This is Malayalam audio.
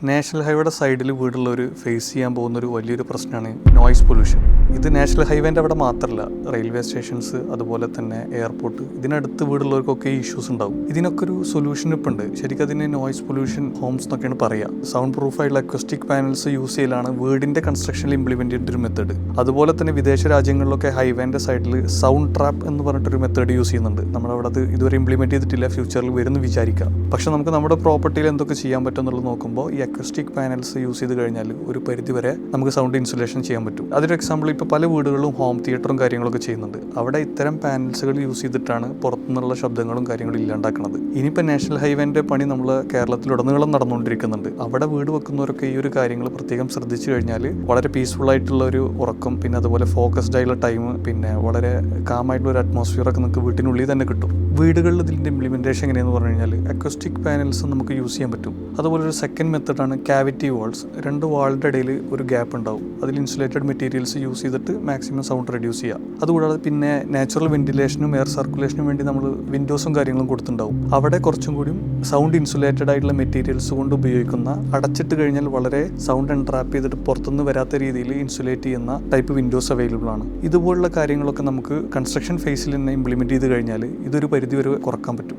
നാഷണൽ ഹൈവേയുടെ സൈഡിൽ വീടുള്ളവർ ഫേസ് ചെയ്യാൻ പോകുന്നൊരു വലിയൊരു പ്രശ്നമാണ് നോയ്സ് പൊല്യൂഷൻ. ഇത് നാഷണൽ ഹൈവേൻ്റെ അവിടെ മാത്രമല്ല, റെയിൽവേ സ്റ്റേഷൻസ് അതുപോലെ തന്നെ എയർപോർട്ട്, ഇതിനടുത്ത് വീടുള്ളവർക്കൊക്കെ ഈ ഇഷ്യൂസ് ഉണ്ടാവും. ഇതിനൊക്കെ ഒരു സൊല്യൂഷൻ ഇപ്പം ഉണ്ട്. ശരിക്കും അതിന് നോയ്സ് പൊല്യൂഷൻ ഹോംസ് എന്നൊക്കെയാണ് പറയുക. സൗണ്ട് പ്രൂഫായിട്ടുള്ള അക്വസ്റ്റിക് പാനൽസ് യൂസ് ചെയ്യലാണ് വീടിൻ്റെ കൺസ്ട്രക്ഷനിൽ ഇംപ്ലിമെൻ്റ് ചെയ്യേണ്ട ഒരു മെത്തേഡ്. അതുപോലെ തന്നെ വിദേശ രാജ്യങ്ങളിലൊക്കെ ഹൈവേൻ്റെ സൈഡിൽ സൗണ്ട് ട്രാപ്പ് എന്ന് പറഞ്ഞിട്ടൊരു മെത്തേഡ് യൂസ് ചെയ്യുന്നുണ്ട്. നമ്മളവിടെ അത് ഇതുവരെ ഇംപ്ലിമെൻറ്റ് ചെയ്തിട്ടില്ല, ഫ്യൂച്ചറിൽ വരുമെന്ന് വിചാരിക്കാം. പക്ഷേ നമുക്ക് നമ്മുടെ പ്രോപ്പർട്ടിയിൽ എന്തൊക്കെ ചെയ്യാൻ പറ്റും എന്നുള്ളത് നോക്കുമ്പോൾ ഈ അക്വസ്റ്റിക് പാനൽസ് യൂസ് ചെയ്ത് കഴിഞ്ഞാൽ ഒരു പരിധി വരെ നമുക്ക് സൗണ്ട് ഇൻസുലേഷൻ ചെയ്യാൻ പറ്റും. അതൊരു എക്സാമ്പിൾ, ഇപ്പോൾ പല വീടുകളിലും ഹോം തിയേറ്ററും കാര്യങ്ങളൊക്കെ ചെയ്യുന്നുണ്ട്. അവിടെ ഇത്തരം പാനൽസുകൾ യൂസ് ചെയ്തിട്ടാണ് പുറത്തുനിന്നുള്ള ശബ്ദങ്ങളും കാര്യങ്ങളും ഇല്ലാണ്ടാക്കുന്നത്. ഇനിയിപ്പോൾ നാഷണൽ ഹൈവേൻ്റെ പണി നമ്മൾ കേരളത്തിലുടനീളം നടന്നുകൊണ്ടിരിക്കുന്നുണ്ട്. അവിടെ വീട് വെക്കുന്നവരൊക്കെ ഈ ഒരു കാര്യങ്ങൾ പ്രത്യേകം ശ്രദ്ധിച്ചു കഴിഞ്ഞാൽ വളരെ പീസ്ഫുൾ ആയിട്ടുള്ള ഒരു ഉറക്കം, പിന്നെ അതുപോലെ ഫോക്കസ്ഡ് ആയിട്ടുള്ള ടൈം, പിന്നെ വളരെ കാമായിട്ടുള്ള ഒരു അറ്റ്മോസ്ഫിയറൊക്കെ നമുക്ക് വീട്ടിനുള്ളിൽ തന്നെ കിട്ടും. വീടുകളിൽ ഇതിൻ്റെ ഇംപ്ലിമെൻറ്റേഷൻ എങ്ങനെയെന്ന് പറഞ്ഞു കഴിഞ്ഞാൽ അക്വസ്റ്റിക് പാനൽസ് നമുക്ക് യൂസ് ചെയ്യാൻ പറ്റും. അതുപോലെ ഒരു സെക്കൻഡ് മെത്തേഡാണ് ക്യാവിറ്റി വാൾസ്. രണ്ട് വാളിൻ്റെ ഇടയിൽ ഒരു ഗ്യാപ്പ് ഉണ്ടാവും. അതിൽ ഇൻസുലേറ്റഡ് മെറ്റീരിയൽസ് യൂസ് ചെയ്തിട്ട് മാക്സിമം സൗണ്ട് റെഡ്യൂസ് ചെയ്യുക. അതുകൂടാതെ പിന്നെ നാച്ചുറൽ വെന്റിലേഷനും എയർ സർക്കുലേഷനും വേണ്ടി നമ്മൾ വിൻഡോസും കാര്യങ്ങളും കൊടുത്തിട്ടുണ്ടാവും. അവിടെ കുറച്ചും കൂടിയും സൗണ്ട് ഇൻസുലേറ്റഡ് ആയിട്ടുള്ള മെറ്റീരിയൽസ് കൊണ്ട് ഉപയോഗിക്കുന്ന, അടച്ചിട്ട് കഴിഞ്ഞാൽ വളരെ സൗണ്ട് എൻട്രാപ്പ് ചെയ്തിട്ട് പുറത്തുനിന്ന് വരാത്ത രീതിയിൽ ഇൻസുലേറ്റ് ചെയ്യുന്ന ടൈപ്പ് വിൻഡോസ് അവൈലബിൾ ആണ്. ഇതുപോലുള്ള കാര്യങ്ങളൊക്കെ നമുക്ക് കൺസ്ട്രക്ഷൻ ഫേസിൽ തന്നെ ഇംപ്ലിമെൻറ്റ് ചെയ്ത് കഴിഞ്ഞാൽ ഇതൊരു പരിധി വരെ കുറക്കാൻ പറ്റും.